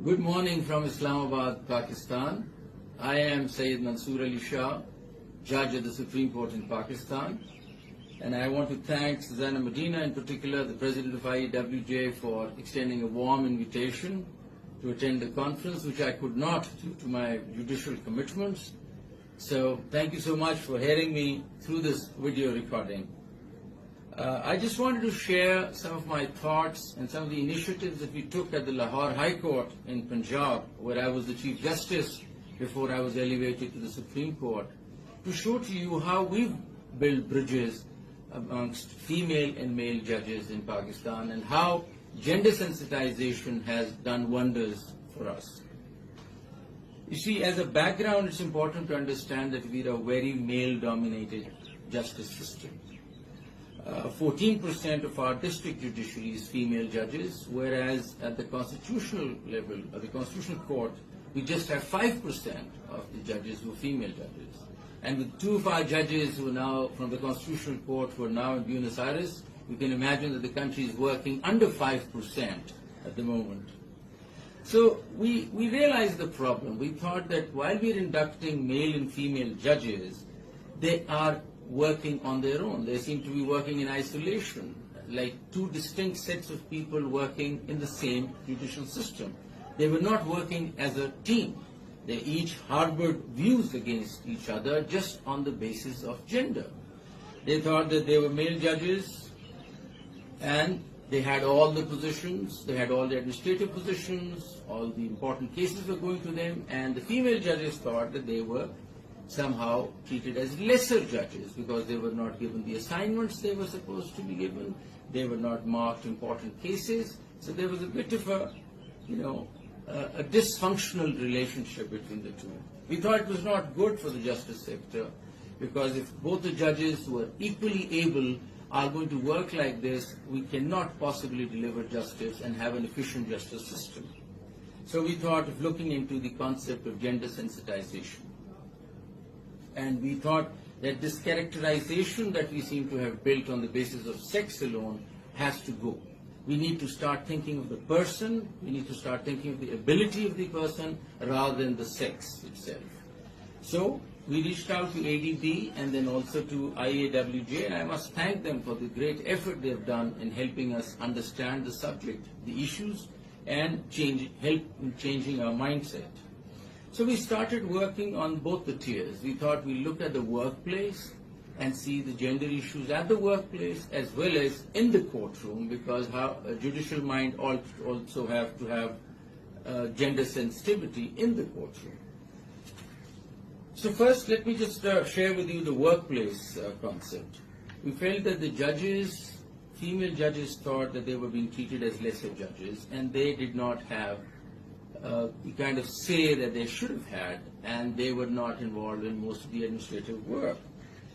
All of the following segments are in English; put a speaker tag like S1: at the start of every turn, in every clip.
S1: Good morning from Islamabad, Pakistan. I am Sayyid Mansoor Ali Shah, Judge of the Supreme Court in Pakistan. And I want to thank Susanna Medina, in particular, the President of IAWJ, for extending a warm invitation to attend the conference, which I could not due to my judicial commitments. So thank you so much for hearing me through this video recording. I just wanted to share some of my thoughts and some of the initiatives that we took at the Lahore High Court in Punjab, where I was the Chief Justice before I was elevated to the Supreme Court, to show to you how we've built bridges amongst female and male judges in Pakistan and how gender sensitization has done wonders for us. You see, as a background, it's important to understand that we are a very male-dominated justice system. 14% of our district judiciary is female judges, whereas at the constitutional level, at the Constitutional Court, we just have 5% of the judges who are female judges. And with two of our judges who are now from the Constitutional Court who are now in Buenos Aires, you can imagine that the country is working under 5% at the moment. So we realized the problem. We thought that while we're inducting male and female judges, they are working on their own. They seem to be working in isolation, like two distinct sets of people working in the same judicial system. They were not working as a team. They each harbored views against each other just on the basis of gender. They thought that they were male judges and they had all the positions, they had all the administrative positions, all the important cases were going to them, and the female judges thought that they were somehow treated as lesser judges because they were not given the assignments they were supposed to be given, they were not marked important cases, so there was a bit of a dysfunctional relationship between the two. We thought it was not good for the justice sector because if both the judges who are equally able are going to work like this, we cannot possibly deliver justice and have an efficient justice system. So we thought of looking into the concept of gender sensitization. And we thought that this characterization that we seem to have built on the basis of sex alone has to go. We need to start thinking of the person, we need to start thinking of the ability of the person rather than the sex itself. So we reached out to ADB and then also to IAWJ, and I must thank them for the great effort they've done in helping us understand the subject, the issues, and help in changing our mindset. So we started working on both the tiers. We thought we'd look at the workplace and see the gender issues at the workplace as well as in the courtroom, because how a judicial mind also have to have gender sensitivity in the courtroom. So first, let me just share with you the workplace concept. We felt that the judges, female judges, thought that they were being treated as lesser judges, and they did not have the kind of say that they should have had, and they were not involved in most of the administrative work.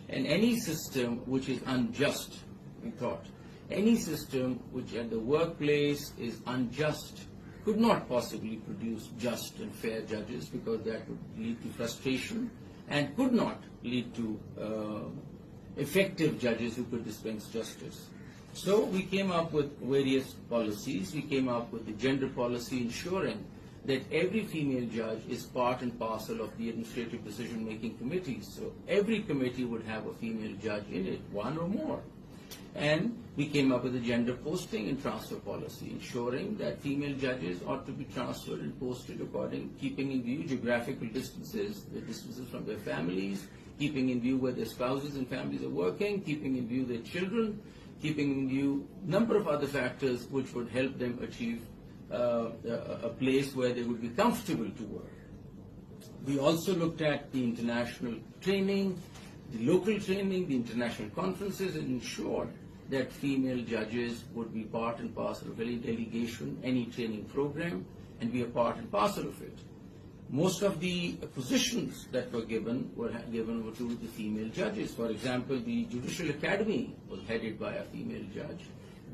S1: And any system which is unjust, we thought, any system which at the workplace is unjust could not possibly produce just and fair judges, because that would lead to frustration and could not lead to effective judges who could dispense justice. So we came up with various policies. We came up with the gender policy ensuring that every female judge is part and parcel of the administrative decision-making committees. So every committee would have a female judge in it, one or more. And we came up with a gender posting and transfer policy, ensuring that female judges ought to be transferred and posted keeping in view geographical distances, the distances from their families, keeping in view where their spouses and families are working, keeping in view their children, keeping in view a number of other factors which would help them achieve a place where they would be comfortable to work. We also looked at the international training, the local training, the international conferences, and ensured that female judges would be part and parcel of any delegation, any training program, and be a part and parcel of it. Most of the positions that were given to the female judges. For example, the Judicial Academy was headed by a female judge.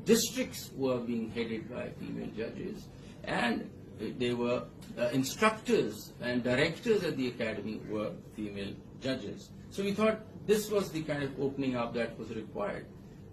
S1: Districts were being headed by female judges, and they were instructors and directors at the academy were female judges. So we thought this was the kind of opening up that was required.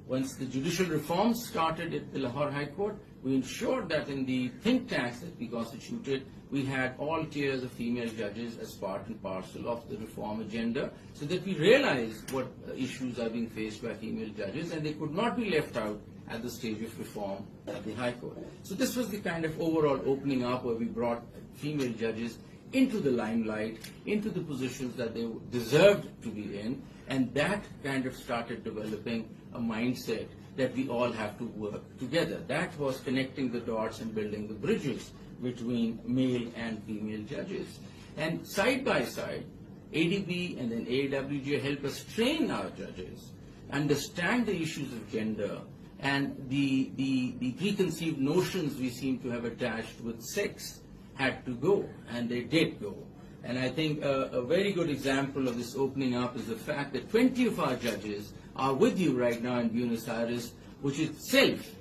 S1: Once the judicial reforms started at the Lahore High Court, we ensured that in the think tanks that we constituted, we had all tiers of female judges as part and parcel of the reform agenda, so that we realized what issues are being faced by female judges, and they could not be left out at the stage of reform at the High Court. So this was the kind of overall opening up where we brought female judges into the limelight, into the positions that they deserved to be in, and that kind of started developing a mindset that we all have to work together. That was connecting the dots and building the bridges between male and female judges. And side by side, ADB and then AWJ help us train our judges, understand the issues of gender and the preconceived notions we seem to have attached with sex had to go, and they did go. And I think a very good example of this opening up is the fact that 20 of our judges are with you right now in Buenos Aires, which itself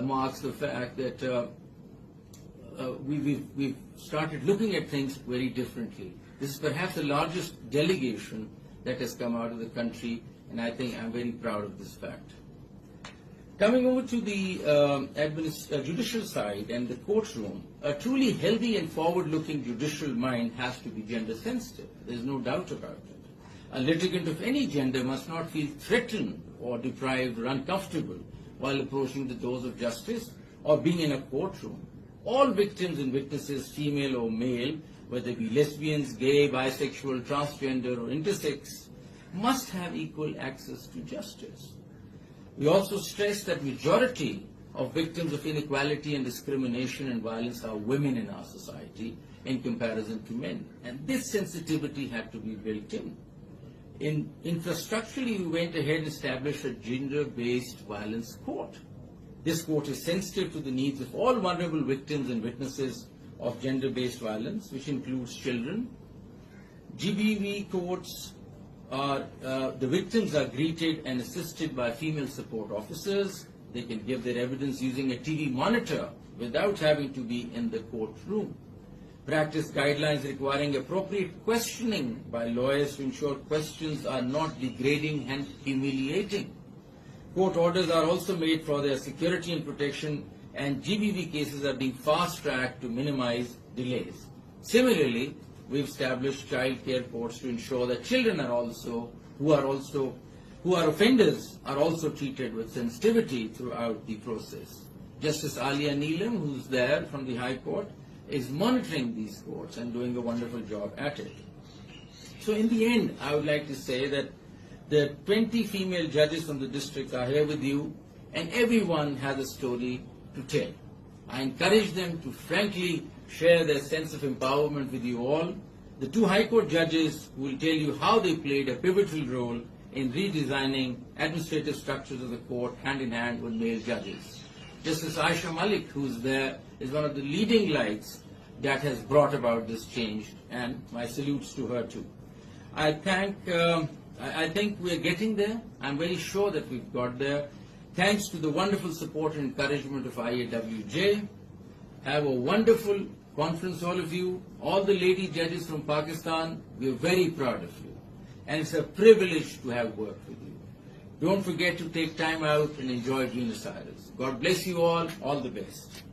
S1: marks the fact that we've started looking at things very differently. This is perhaps the largest delegation that has come out of the country, and I think I'm very proud of this fact. Coming over to the judicial side and the courtroom, a truly healthy and forward-looking judicial mind has to be gender-sensitive. There's no doubt about it. A litigant of any gender must not feel threatened or deprived or uncomfortable while approaching the doors of justice or being in a courtroom. All victims and witnesses, female or male, whether they be lesbians, gay, bisexual, transgender, or intersex, must have equal access to justice. We also stress that majority of victims of inequality and discrimination and violence are women in our society in comparison to men. And this sensitivity had to be built in. Infrastructurally, we went ahead and established a gender-based violence court. This court is sensitive to the needs of all vulnerable victims and witnesses of gender-based violence, which includes children. GBV courts are, the victims are greeted and assisted by female support officers. They can give their evidence using a TV monitor without having to be in the courtroom. Practice guidelines requiring appropriate questioning by lawyers to ensure questions are not degrading and humiliating. Court orders are also made for their security and protection, and GBV cases are being fast-tracked to minimize delays. Similarly, we've established child care courts to ensure that children are who are offenders are also treated with sensitivity throughout the process. Justice Alia Neelam, who's there from the High Court, is monitoring these courts and doing a wonderful job at it. So in the end, I would like to say that the 20 female judges from the district are here with you, and everyone has a story to tell. I encourage them to frankly share their sense of empowerment with you all. The 2 High Court judges will tell you how they played a pivotal role in redesigning administrative structures of the court hand in hand with male judges. Justice Aisha Malik, who's there, is one of the leading lights that has brought about this change, and my salutes to her too. I think we're getting there. I'm very sure that we've got there. Thanks to the wonderful support and encouragement of IAWJ. Have a wonderful conference, all of you. All the lady judges from Pakistan, we're very proud of you. And it's a privilege to have worked with you. Don't forget to take time out and enjoy Buenos Aires. God bless you all the best.